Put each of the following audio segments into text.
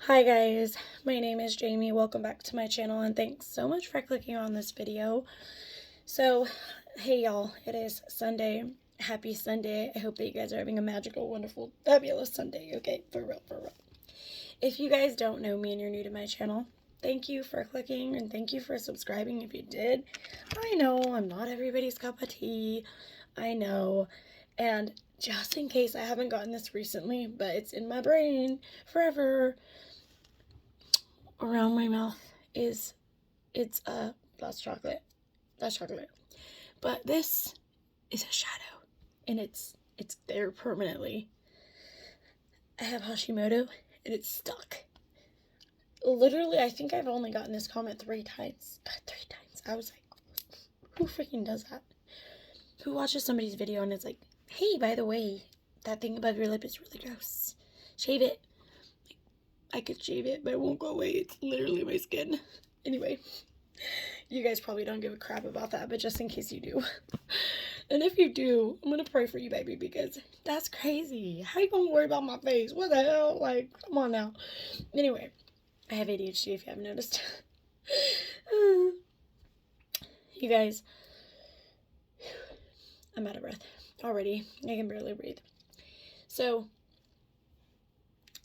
Hi guys, my name is Jamie. Welcome back to my channel and thanks so much for clicking on this video. So, hey y'all, it is Sunday. Happy Sunday. I hope that you guys are having a magical, wonderful, fabulous Sunday, okay? For real, for real. If you guys don't know me and you're new to my channel, thank you for clicking and thank you for subscribing if you did. I know I'm not everybody's cup of tea. I know. And just in case I haven't gotten this recently, but it's in my brain forever, around my mouth it's that's chocolate. That's chocolate. But this is a shadow and it's there permanently. I have Hashimoto and it's stuck. Literally, I think I've only gotten this comment 3 times. 3 times. I was like, who freaking does that? Who watches somebody's video and it's like, hey, by the way, that thing above your lip is really gross. Shave it. I could shave it, but it won't go away. It's literally my skin. Anyway, you guys probably don't give a crap about that, but just in case you do. And if you do, I'm gonna pray for you, baby, because that's crazy. How you gonna worry about my face? What the hell? Like, come on now. Anyway, I have ADHD if you haven't noticed. You guys, I'm out of breath already. I can barely breathe. So,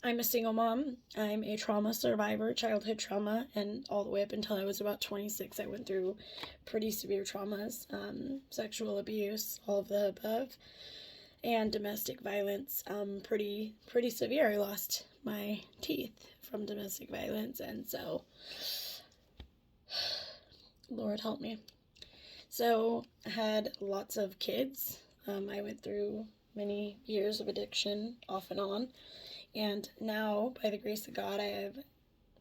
I'm a single mom. I'm a trauma survivor, childhood trauma, and all the way up until I was about 26, I went through pretty severe traumas, sexual abuse, all of the above, and domestic violence, pretty severe. I lost my teeth from domestic violence, and so, Lord help me. So, I had lots of kids. I went through many years of addiction, off and on. And now, by the grace of God, I have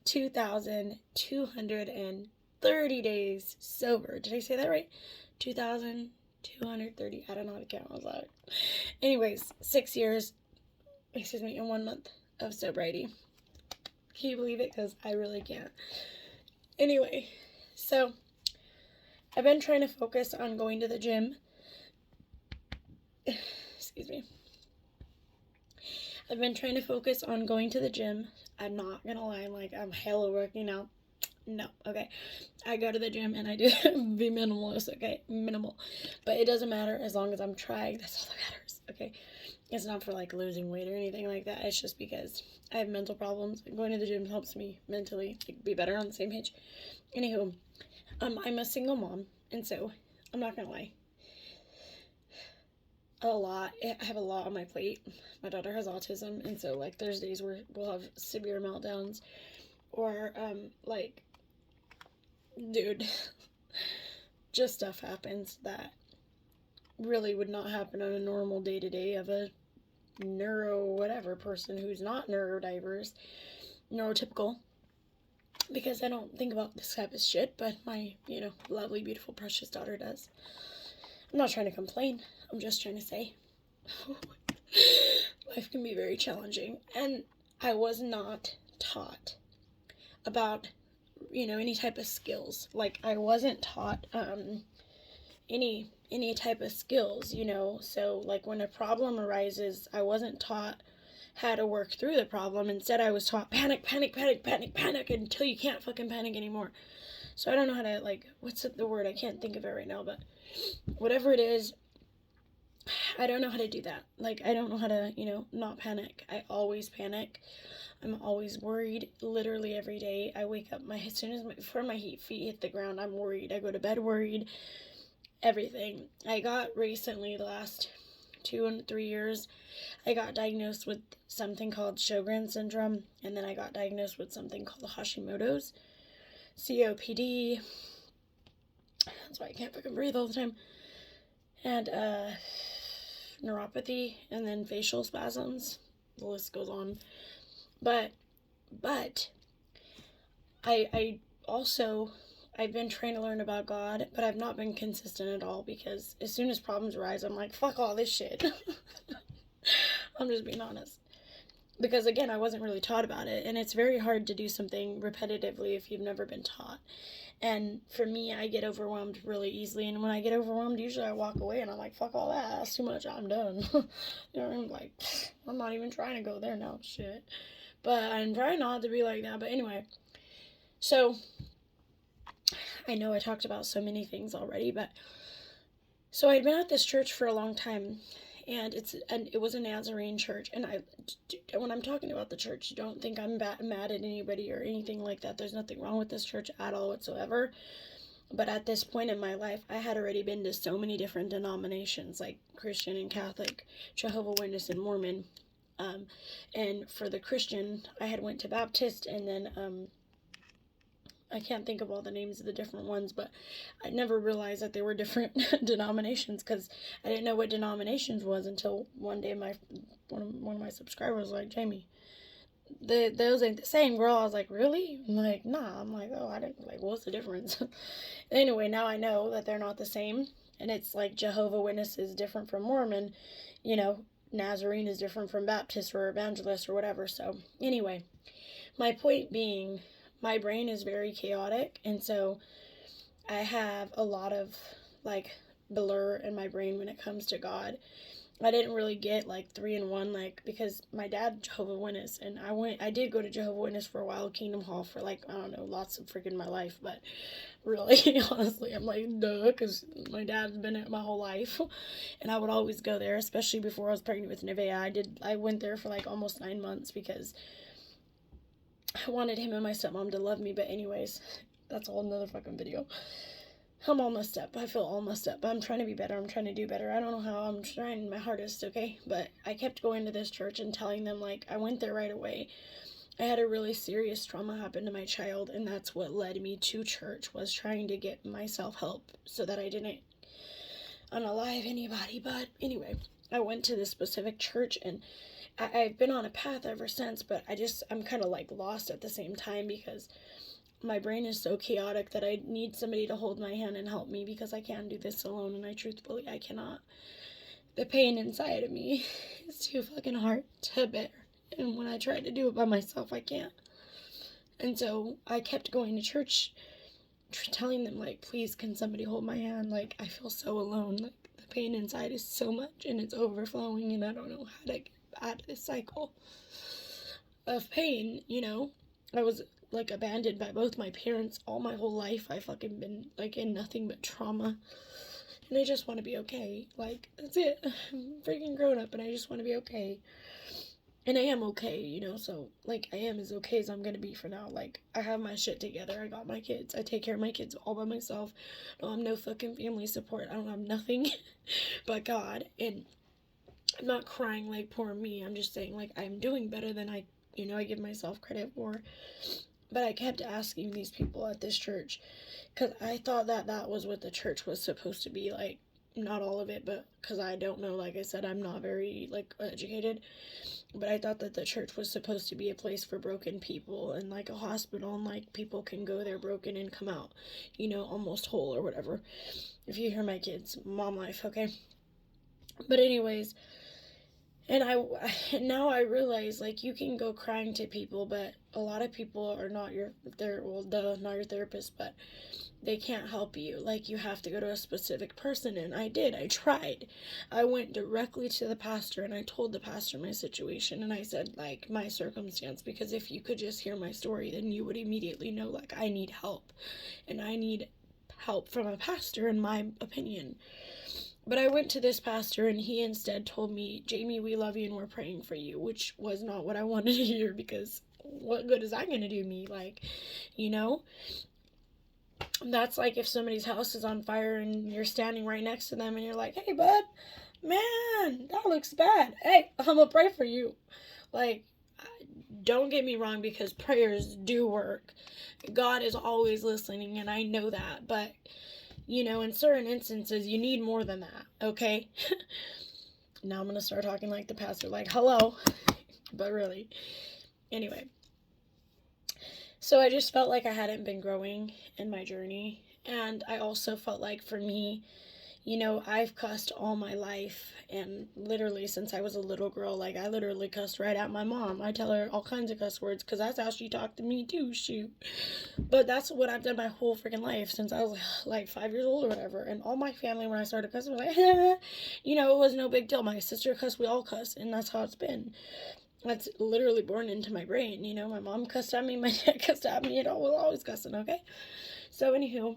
2,230 days sober. Did I say that right? 2,230. I don't know how to count. I was like, anyways, 6 years, and 1 month of sobriety. Can you believe it? Because I really can't. Anyway, so I've been trying to focus on going to the gym. Excuse me. I've been trying to focus on going to the gym. I'm not gonna lie, I'm hella working out. No, okay. I go to the gym and I do be minimalist, okay? Minimal. But it doesn't matter as long as I'm trying. That's all that matters, okay? It's not for losing weight or anything like that. It's just because I have mental problems. Going to the gym helps me mentally be better, on the same page. Anywho, I'm a single mom, and so I'm not gonna lie. I have a lot on my plate. My daughter has autism, and so there's days where we'll have severe meltdowns, or dude, just stuff happens that really would not happen on a normal day-to-day of a neuro whatever person who's not neurodiverse, neurotypical, because I don't think about this type of shit, but my lovely, beautiful, precious daughter does. I'm not trying to complain. I'm just trying to say life can be very challenging, and I was not taught about any type of skills. I wasn't taught any type of skills, so when a problem arises, I wasn't taught how to work through the problem. Instead, I was taught panic until you can't fucking panic anymore. So I don't know how to what's the word? I can't think of it right now, but whatever it is, I don't know how to do that. I don't know how to, not panic. I always panic. I'm always worried. Literally every day. I wake up, as soon as before my feet hit the ground, I'm worried. I go to bed worried. Everything. I got recently, the last 2 and 3 years, I got diagnosed with something called Sjogren's syndrome, and then I got diagnosed with something called Hashimoto's, COPD. That's why I can't fucking breathe all the time. And neuropathy, and then facial spasms. The list goes on. But I also, I've been trying to learn about God, but I've not been consistent at all, because as soon as problems arise, I'm like, fuck all this shit. I'm just being honest. Because again, I wasn't really taught about it, and it's very hard to do something repetitively if you've never been taught. And for me, I get overwhelmed really easily, and when I get overwhelmed, usually I walk away and I'm like, fuck all that, that's too much, I'm done. I'm like, I'm not even trying to go there now, shit. But I'm trying not to be like that. But anyway, so I know I talked about so many things already, but so I'd been at this church for a long time, and it was a Nazarene church. And when I'm talking about the church, don't think I'm mad at anybody or anything like that. There's nothing wrong with this church at all whatsoever. But at this point in my life, I had already been to so many different denominations, like Christian and Catholic, Jehovah's Witness and Mormon. And for the Christian, I had went to Baptist, and then I can't think of all the names of the different ones, but I never realized that there were different denominations, because I didn't know what denominations was until one day one of my subscribers was like, Jamie, those ain't the same, girl. I was like, really? I'm like, nah. I'm like, oh, I didn't, like, what's the difference? Anyway, now I know that they're not the same, and it's like Jehovah's Witness is different from Mormon, Nazarene is different from Baptist or Evangelist or whatever. So anyway, my point being, my brain is very chaotic, and so I have a lot of like blur in my brain when it comes to God. I didn't really get like 3-in-1, like, because my dad Jehovah's Witness, and I did go to Jehovah's Witness for a while, Kingdom Hall, for like, I don't know, lots of freaking my life, but really, honestly, I'm like, duh, because my dad's been it my whole life, and I would always go there, especially before I was pregnant with Nevaeh. I went there for like almost 9 months because I wanted him and my stepmom to love me. But anyways, that's a whole nother fucking video. I'm all messed up. I feel all messed up. But I'm trying to be better. I'm trying to do better. I don't know how. I'm trying my hardest, okay? But I kept going to this church and telling them, like, I went there right away. I had a really serious trauma happen to my child, and that's what led me to church, was trying to get myself help so that I didn't unalive anybody. But anyway, I went to this specific church, and I've been on a path ever since, but I'm kind of like lost at the same time, because my brain is so chaotic that I need somebody to hold my hand and help me, because I can't do this alone, and I cannot. The pain inside of me is too fucking hard to bear, and when I try to do it by myself, I can't. And so I kept going to church, telling them, like, please, can somebody hold my hand? Like, I feel so alone. Like, the pain inside is so much, and it's overflowing, and I don't know how to get out of this cycle of pain. I was like abandoned by both my parents all my whole life. I fucking been like in nothing but trauma, and I just want to be okay. Like, that's it. I'm freaking grown up, and I just want to be okay, and I am okay, so like I am as okay as I'm gonna be for now. Like, I have my shit together. I got my kids. I take care of my kids all by myself. I don't have no fucking family support. I don't have nothing but God. And I'm not crying like poor me. I'm just saying, like, I'm doing better than I give myself credit for. But I kept asking these people at this church, because I thought that was what the church was supposed to be like. Not all of it, but because I don't know, like I said, I'm not very like educated, but I thought that the church was supposed to be a place for broken people, and like a hospital, and like people can go there broken and come out, almost whole or whatever. If you hear my kids, mom life, okay? But anyways, and now I realize, like, you can go crying to people, but a lot of people are not not your therapist, but they can't help you. Like, you have to go to a specific person, and I tried. I went directly to the pastor, and I told the pastor my situation, and I said, like, my circumstance, because if you could just hear my story, then you would immediately know, like, I need help, and I need help from a pastor, in my opinion. But I went to this pastor, and he instead told me, Jamie, we love you and we're praying for you, which was not what I wanted to hear, because what good is that going to do me? Like, that's like if somebody's house is on fire and you're standing right next to them and you're like, hey, bud, man, that looks bad. Hey, I'm going to pray for you. Like, don't get me wrong, because prayers do work. God is always listening, and I know that, but in certain instances, you need more than that, okay? Now I'm going to start talking like the pastor, like, hello, but really. Anyway, so I just felt like I hadn't been growing in my journey, and I also felt like, for me, I've cussed all my life, and literally since I was a little girl, like, I literally cussed right at my mom. I tell her all kinds of cuss words, because that's how she talked to me too, shoot. But that's what I've done my whole freaking life, since I was like 5 years old or whatever, and all my family, when I started cussing, was like, it was no big deal. My sister cussed, we all cuss, and that's how it's been. That's literally born into my brain. You know, my mom cussed at me, my dad cussed at me, it was always cussing, okay? So, anywho,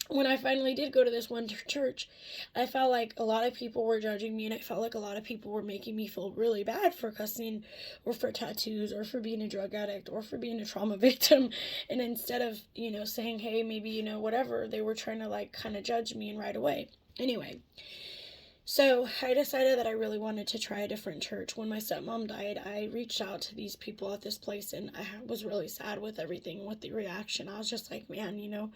when I finally did go to this one church, I felt like a lot of people were judging me, and I felt like a lot of people were making me feel really bad for cussing, or for tattoos, or for being a drug addict, or for being a trauma victim. And instead of, saying, hey, maybe, whatever, they were trying to, like, kind of judge me and right away. Anyway, so I decided that I really wanted to try a different church. When my stepmom died, I reached out to these people at this place, and I was really sad with everything, with the reaction. I was just like, man,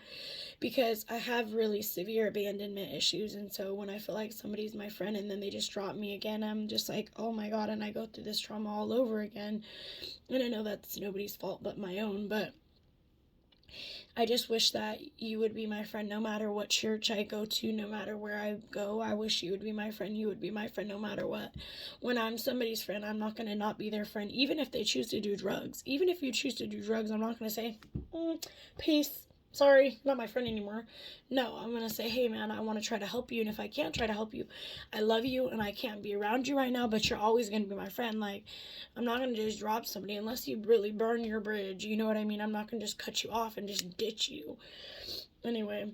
because I have really severe abandonment issues, and so when I feel like somebody's my friend and then they just drop me again, I'm just like, oh my God, and I go through this trauma all over again. And I know that's nobody's fault but my own, but I just wish that you would be my friend no matter what church I go to, no matter where I go. I wish you would be my friend. You would be my friend no matter what. When I'm somebody's friend, I'm not going to not be their friend, even if they choose to do drugs. Even if you choose to do drugs, I'm not going to say, peace. Sorry, not my friend anymore. No, I'm going to say, hey, man, I want to try to help you. And if I can't try to help you, I love you and I can't be around you right now, but you're always going to be my friend. Like, I'm not going to just drop somebody unless you really burn your bridge. You know what I mean? I'm not going to just cut you off and just ditch you. Anyway,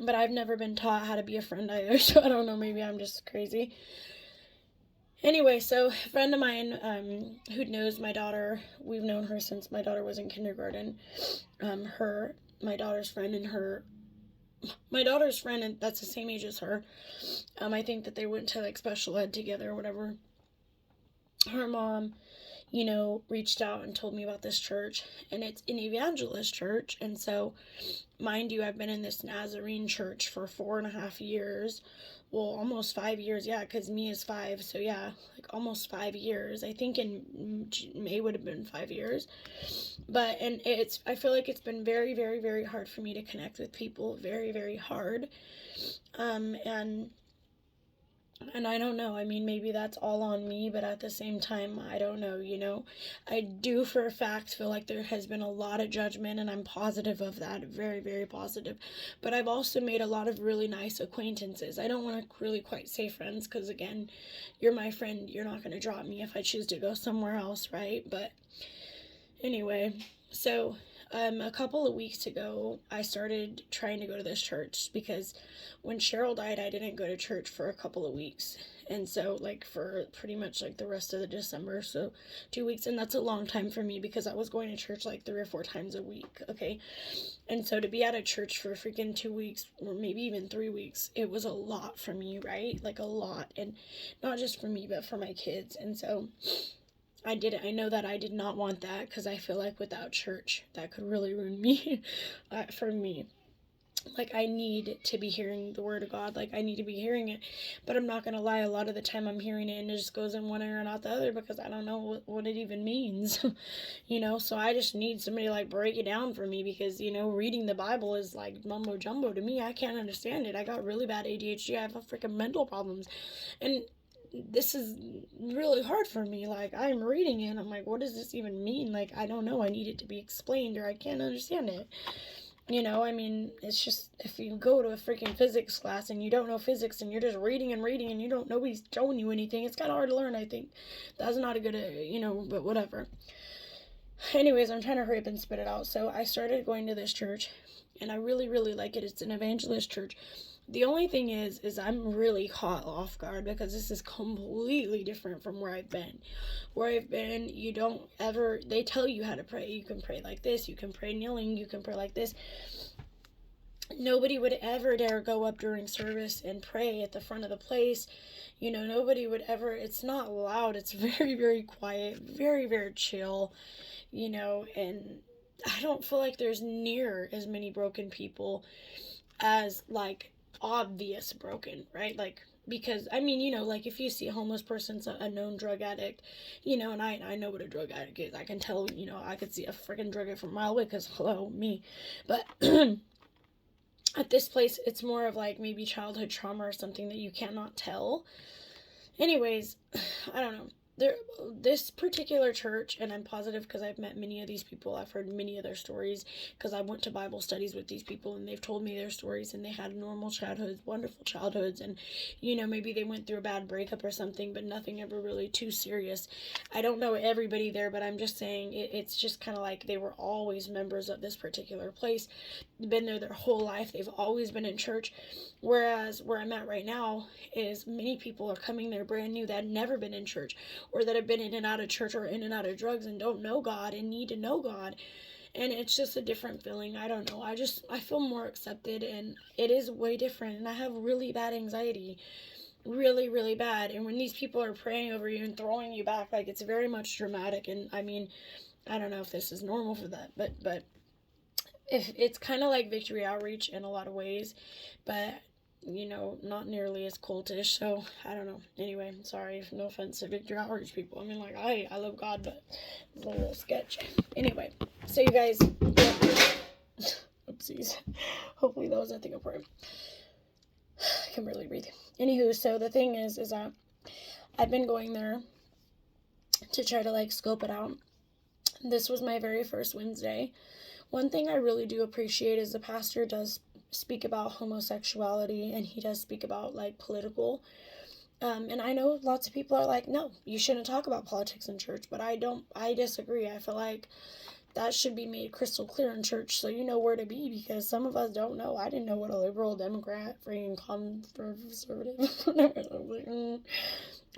but I've never been taught how to be a friend either, so I don't know. Maybe I'm just crazy. Anyway, so a friend of mine who knows my daughter, we've known her since my daughter was in kindergarten. My daughter's friend and that's the same age as her. I think that they went to like special ed together or whatever. Her mom, reached out and told me about this church, and it's an evangelist church. And so, mind you, I've been in this Nazarene church for 4.5 years. Well, almost 5 years, yeah, because me is 5, so yeah, like almost 5 years. I think in May would have been 5 years. And I feel like it's been very, very, very hard for me to connect with people, very, very hard. And I don't know, I mean, maybe that's all on me, but at the same time, I don't know, I do for a fact feel like there has been a lot of judgment, and I'm positive of that, very, very positive. But I've also made a lot of really nice acquaintances. I don't want to really quite say friends, because again, you're my friend, you're not going to drop me if I choose to go somewhere else, right? But anyway, so a couple of weeks ago, I started trying to go to this church because when Cheryl died, I didn't go to church for a couple of weeks. And so, like, for pretty much, like, the rest of the December, so 2 weeks, and that's a long time for me because I was going to church, like, 3 or 4 times a week, okay? And so to be out of church for freaking 2 weeks, or maybe even 3 weeks, it was a lot for me, right? Like, a lot, and not just for me, but for my kids. And so I know that I did not want that, because I feel like without church, that could really ruin me, for me. Like, I need to be hearing the word of God. Like, I need to be hearing it. But I'm not going to lie, a lot of the time I'm hearing it and it just goes in one ear and out the other because I don't know what it even means. So I just need somebody to, like, break it down for me because, reading the Bible is like mumbo jumbo to me. I can't understand it. I got really bad ADHD. I have freaking mental problems. And this is really hard for me. Like, I'm reading it and I'm like, what does this even mean? Like, I don't know. I need it to be explained or I can't understand it. I mean, it's just, if you go to a freaking physics class and you don't know physics and you're just reading and reading and nobody's showing you anything, it's kind of hard to learn, I think. That's not a good, but whatever. Anyways, I'm trying to hurry up and spit it out. So I started going to this church and I really, really like it. It's an evangelist church. The only thing is I'm really caught off guard because this is completely different from where I've been. Where I've been, they tell you how to pray. You can pray like this, you can pray kneeling, you can pray like this. Nobody would ever dare go up during service and pray at the front of the place. Nobody would ever, it's not loud, it's very, very quiet, very, very chill, and I don't feel like there's near as many broken people as, like, obvious broken, right? Like, because I mean, like, if you see a homeless person's a known drug addict, and I know what a drug addict is. I can tell, I could see a freaking drug addict from a mile away because hello, me. But at this place, it's more of like maybe childhood trauma or something that you cannot tell. Anyways, I don't know. this particular church, and I'm positive because I've met many of these people, I've heard many of their stories because I went to Bible studies with these people, and they've told me their stories, and they had normal childhoods, wonderful childhoods, and maybe they went through a bad breakup or something, but nothing ever really too serious. I don't know everybody there, but I'm just saying it's just kind of like they were always members of this particular place, been there their whole life, they've always been in church. Whereas where I'm at right now is many people are coming there brand new that had never been in church, or that have been in and out of church or in and out of drugs and don't know God and need to know God. And it's just a different feeling. I don't know. I feel more accepted, and it is way different. And I have really bad anxiety, really, really bad. And when these people are praying over you and throwing you back, like, it's very much dramatic. And I mean, I don't know if this is normal for that, but if it's kind of like Victory Outreach in a lot of ways, but not nearly as cultish. So I don't know. Anyway, sorry, no offense to Victory Outreach people. I mean, like, I love God, but it's a little sketch. Anyway, so you guys, oopsies. Hopefully that was nothing important. I can barely breathe. Anywho, so the thing is that I've been going there to try to like scope it out. This was my very first Wednesday. One thing I really do appreciate is the pastor does speak about homosexuality, and he does speak about like political. And I know lots of people are like, no, you shouldn't talk about politics in church, but I disagree. I feel like that should be made crystal clear in church so you know where to be, because some of us don't know. I didn't know what a liberal, Democrat, freaking conservative,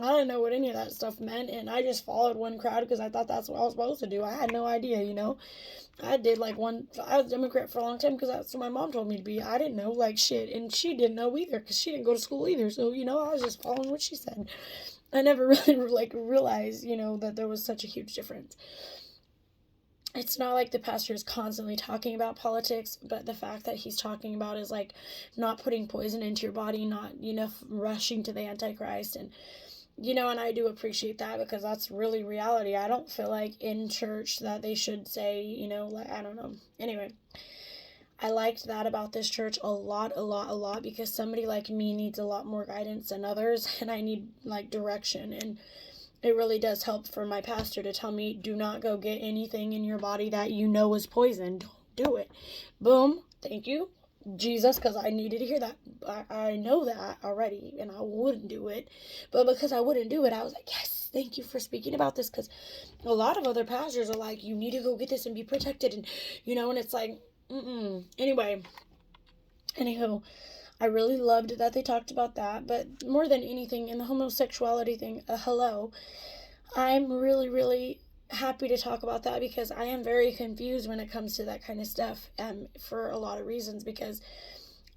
I didn't know what any of that stuff meant, and I just followed one crowd because I thought that's what I was supposed to do. I had no idea, I was Democrat for a long time because that's what my mom told me to be. I didn't know, like, shit, and she didn't know either because she didn't go to school either, so, I was just following what she said. I never really, like, realized, that there was such a huge difference. It's not like the pastor is constantly talking about politics, but the fact that he's talking about is, like, not putting poison into your body, not, rushing to the Antichrist, and and I do appreciate that because that's really reality. I don't feel like in church that they should say, like, I don't know. Anyway, I liked that about this church a lot, because somebody like me needs a lot more guidance than others, and I need, like, direction, and it really does help for my pastor to tell me, do not go get anything in your body that is poison. Don't do it. Boom. Thank you, Jesus, because I needed to hear that. I know that already, and I wouldn't do it. But because I wouldn't do it, I was like, yes, thank you for speaking about this, because a lot of other pastors are like, you need to go get this and be protected, and, and it's like, Anyway, anywho, I really loved that they talked about that, but more than anything, in the homosexuality thing, hello, I'm really, really happy to talk about that because I am very confused when it comes to that kind of stuff, for a lot of reasons, because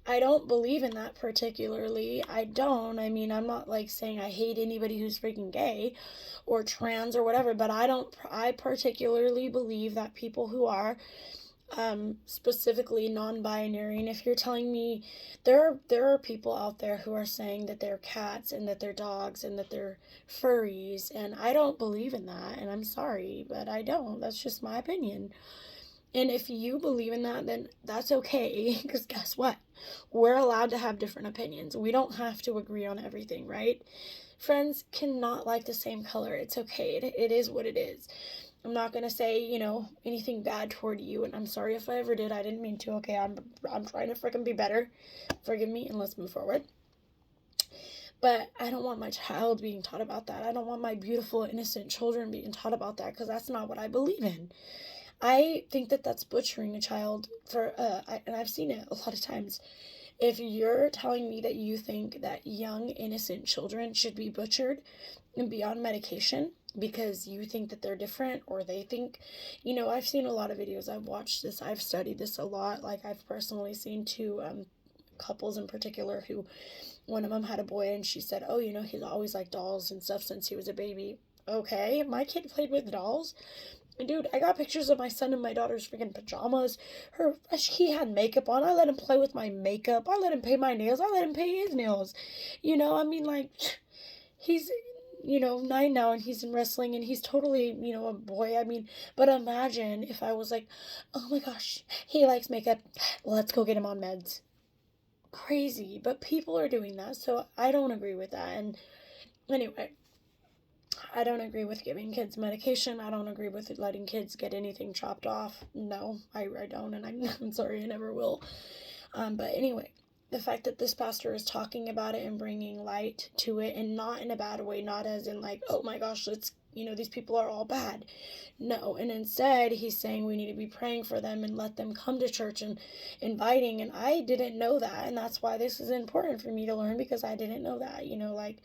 I don't believe in that particularly. I don't. I mean, I'm not, like, saying I hate anybody who's freaking gay or trans or whatever, but I particularly believe that people who are specifically non-binary, and if you're telling me there are people out there who are saying that they're cats and that they're dogs and that they're furries, and I don't believe in that, and I'm sorry, but I don't. That's just my opinion. And if you believe in that, then that's okay, because guess what? We're allowed to have different opinions. We don't have to agree on everything, right? Friends cannot like the same color. It's okay. It is what it is. I'm not going to say, anything bad toward you, and I'm sorry if I ever did. I didn't mean to, okay? I'm trying to freaking be better. Forgive me, and let's move forward. But I don't want my child being taught about that. I don't want my beautiful, innocent children being taught about that, because that's not what I believe in. I think that that's butchering a child and I've seen it a lot of times. If you're telling me that you think that young, innocent children should be butchered and be on medication because you think that they're different, or they think, I've seen a lot of videos, I've watched this, I've studied this a lot. Like, I've personally seen two couples in particular who, one of them had a boy, and she said, oh, he's always liked dolls and stuff since he was a baby. Okay, my kid played with dolls. Dude, I got pictures of my son in my daughter's freaking pajamas. He had makeup on. I let him play with my makeup. I let him paint my nails. I let him paint his nails. I mean, like, he's, 9 now, and he's in wrestling, and he's totally, a boy. I mean, but imagine if I was like, oh my gosh, he likes makeup. Let's go get him on meds. Crazy. But people are doing that, so I don't agree with that. And anyway, I don't agree with giving kids medication. I don't agree with letting kids get anything chopped off. No, I don't, and I'm sorry, I never will. But anyway, the fact that this pastor is talking about it and bringing light to it, and not in a bad way, not as in like, oh my gosh, let's, these people are all bad. No, and instead he's saying we need to be praying for them and let them come to church and inviting. And I didn't know that, and that's why this is important for me to learn, because I didn't know that, like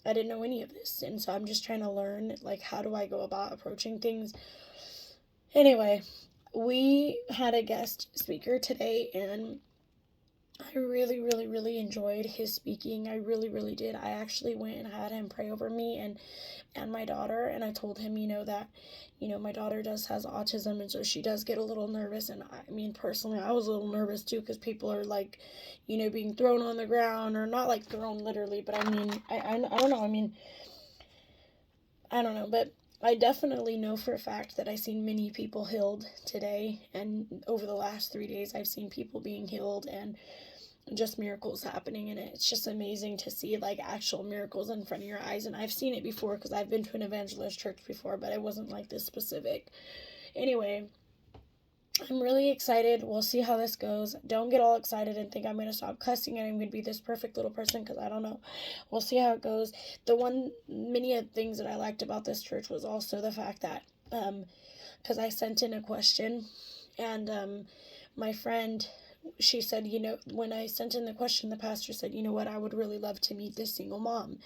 I didn't know any of this. And so I'm just trying to learn, like, how do I go about approaching things. Anyway, we had a guest speaker today, and I really, really, really enjoyed his speaking. I really, really did. I actually went and had him pray over me and my daughter, and I told him, that, my daughter has autism, and so she does get a little nervous. And I mean, personally, I was a little nervous too, because people are like, being thrown on the ground, or not like thrown literally, but I mean, I don't know. I mean, I don't know, but I definitely know for a fact that I've seen many people healed today, and over the last 3 days, I've seen people being healed, and just miracles happening. And it's just amazing to see like actual miracles in front of your eyes. And I've seen it before, because I've been to an evangelist church before, but it wasn't like this specific. Anyway, I'm really excited. We'll see how this goes. Don't get all excited and think I'm going to stop cussing and I'm going to be this perfect little person, because I don't know. We'll see how it goes. Many of the things that I liked about this church was also the fact that, because I sent in a question, and my friend, she said, when I sent in the question, the pastor said, I would really love to meet this single mom.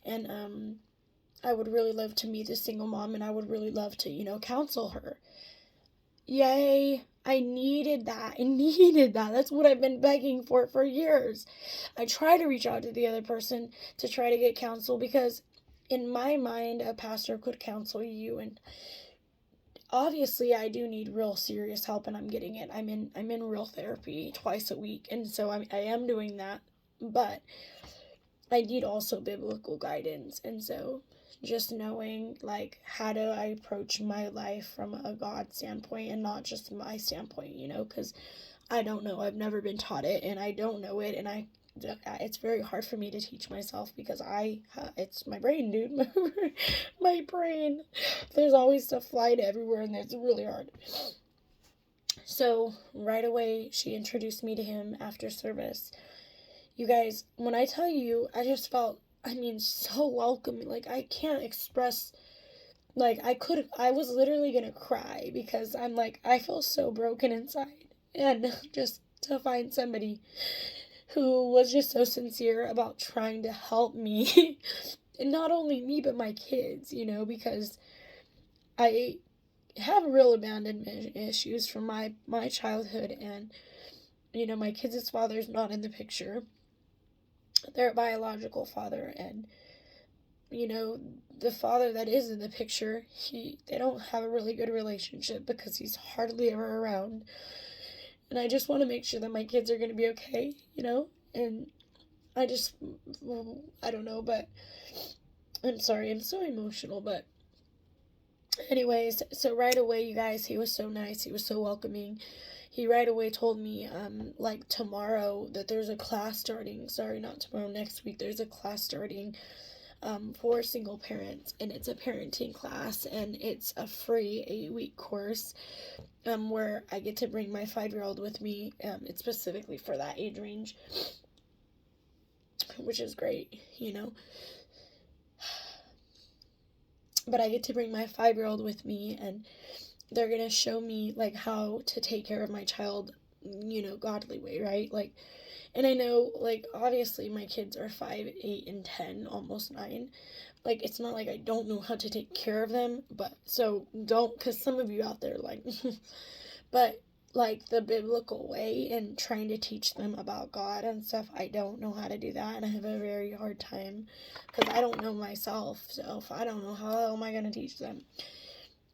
And I would really love to meet this single mom, and I would really love to, counsel her. Yay. I needed that. That's what I've been begging for years. I try to reach out to the other person to try to get counsel, because in my mind, a pastor could counsel you, and obviously I do need real serious help, and I'm getting it. I'm in real therapy twice a week, and so I am doing that, but I need also biblical guidance. And so just knowing, like, how do I approach my life from a God standpoint and not just my standpoint, because I don't know. I've never been taught it, and I don't know it, and it's very hard for me to teach myself, because it's my brain, dude. My brain. There's always stuff flying everywhere, and it's really hard. So right away, she introduced me to him after service. You guys, when I tell you, I just felt, so welcoming. Like, I can't express, like, I was literally gonna cry, because I'm like, I feel so broken inside. And just to find somebody who was just so sincere about trying to help me, and not only me, but my kids, because I have real abandonment issues from my childhood, and, my kids' father's not in the picture. Their biological father, and the father that is in the picture, they don't have a really good relationship, because he's hardly ever around. And I just want to make sure that my kids are going to be okay, and I don't know, but I'm sorry, I'm so emotional. But anyways, so right away, you guys, he was so nice, he was so welcoming. He right away told me, like, tomorrow that there's a class starting. Sorry, not tomorrow, next week. There's a class starting for single parents, and it's a parenting class, and it's a free 8-week course, where I get to bring my 5-year-old with me. It's specifically for that age range, which is great, But I get to bring my 5-year-old with me, and they're going to show me, like, how to take care of my child, godly way, right? Like, and I know, like, obviously my kids are 5, 8, and 10, almost 9. Like, it's not like I don't know how to take care of them, but, so don't, because some of you out there, like, but, like, the biblical way and trying to teach them about God and stuff, I don't know how to do that, and I have a very hard time, because I don't know myself, so if I don't know, how am I going to teach them?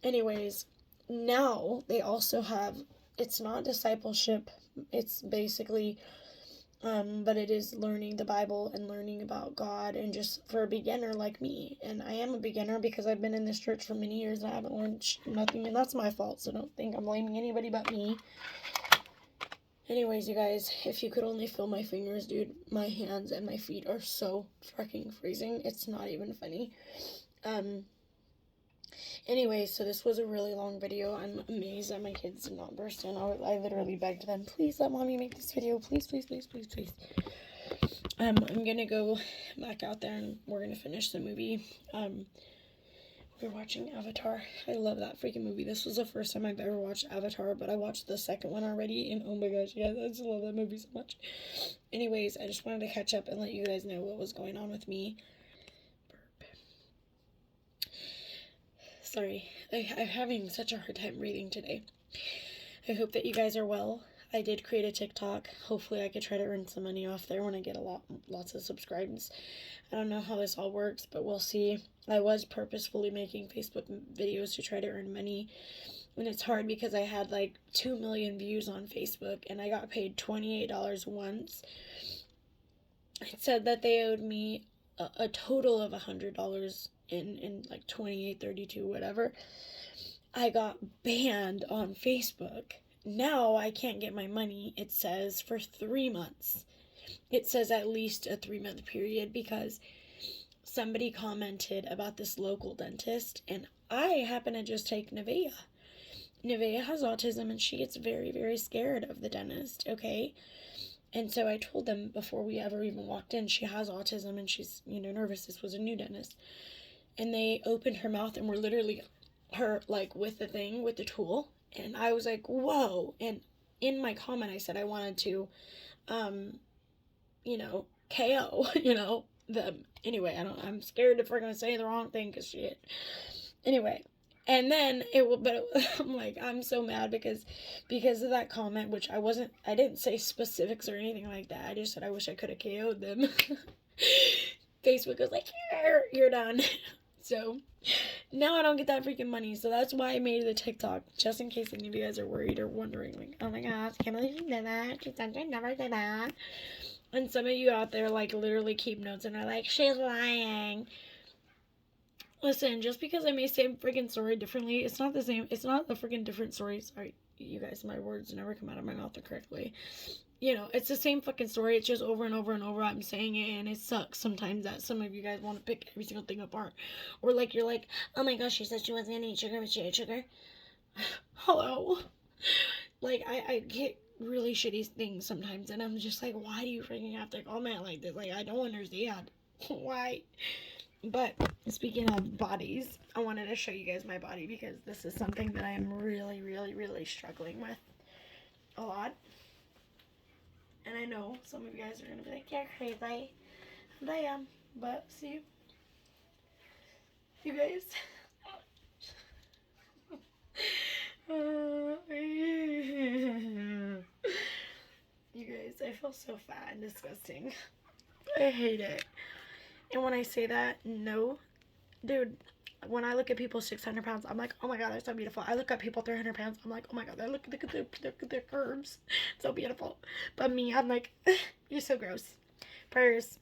Anyways, now they also have, it's not discipleship, it's basically, but it is learning the Bible and learning about God, and just for a beginner like me. And I am a beginner, because I've been in this church for many years and I haven't learned nothing, and that's my fault, so don't think I'm blaming anybody but me. Anyways, you guys, if you could only feel my fingers, dude, my hands and my feet are so freaking freezing, it's not even funny. Anyway, so this was a really long video. I'm amazed that my kids did not burst in. I literally begged them, please let mommy make this video. Please, please, please, please, please. I'm gonna go back out there and we're gonna finish the movie. We're watching Avatar. I love that freaking movie. This was the first time I've ever watched Avatar, but I watched the second one already, and oh my gosh, yeah, I just love that movie so much. Anyways, I just wanted to catch up and let you guys know what was going on with me. Sorry, I'm having such a hard time breathing today. I hope that you guys are well. I did create a TikTok. Hopefully I could try to earn some money off there when I get lots of subscribers. I don't know how this all works, but we'll see. I was purposefully making Facebook videos to try to earn money. And it's hard because I had like 2 million views on Facebook and I got paid $28 once. It said that they owed me a total of $100 in like 28, 32, whatever. I got banned on Facebook. Now I can't get my money, it says, for 3 months. It says at least a 3-month period because somebody commented about this local dentist, and I happen to just take Nevaeh. Nevaeh has autism, and she gets very, very scared of the dentist, okay? And so I told them before we ever even walked in, she has autism, and she's, nervous. This was a new dentist. And they opened her mouth, and were literally her, like, with the thing, with the tool. And I was like, whoa. And in my comment, I said I wanted to, KO, them. Anyway, I'm scared if we're going to say the wrong thing because shit. Anyway, and then I'm like, I'm so mad because of that comment, which I didn't say specifics or anything like that. I just said I wish I could have KO'd them. Facebook was like, you're done. So now I don't get that freaking money. So that's why I made the TikTok, just in case any of you guys are worried or wondering, like, oh my gosh, I can't believe she did that. She said she'd never did that. And some of you out there, like, literally keep notes and are like, she's lying. Listen, just because I may say freaking story differently, it's not the same. It's not a freaking different story. Sorry, you guys, my words never come out of my mouth correctly. It's the same fucking story. It's just over and over and over I'm saying it, and it sucks sometimes that some of you guys want to pick every single thing apart. Or like, you're like, oh my gosh, she said she wasn't gonna eat sugar, but she ate sugar. Hello? Like, I get really shitty things sometimes, and I'm just like, why do you freaking have to comment like this? Like, I don't understand. Why? But speaking of bodies, I wanted to show you guys my body because this is something that I am really, really, really struggling with a lot. And I know some of you guys are going to be like, you're crazy. And I am. But see, you guys. You guys, I feel so fat and disgusting. I hate it. And when I say that, no. Dude, when I look at people 600 pounds, I'm like, oh my god, they're so beautiful. I look at people 300 pounds, I'm like, oh my god, look at their curves. So beautiful. But me, I'm like, you're so gross. Prayers.